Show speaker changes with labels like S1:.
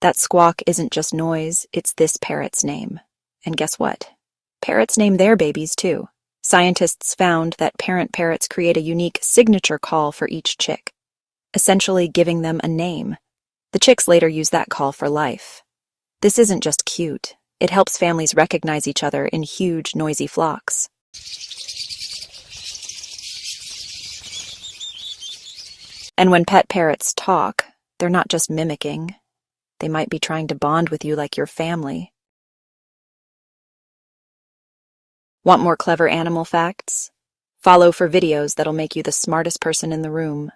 S1: That squawk isn't just noise, it's this parrot's name. And guess what? Parrots name their babies too. Scientists found that parent parrots create a unique signature call for each chick, essentially giving them a name. The chicks later use that call for life. This isn't just cute. It helps families recognize each other in huge, noisy flocks. And when pet parrots talk, they're not just mimicking. They might be trying to bond with you like your family. Want more clever animal facts? Follow for videos that'll make you the smartest person in the room.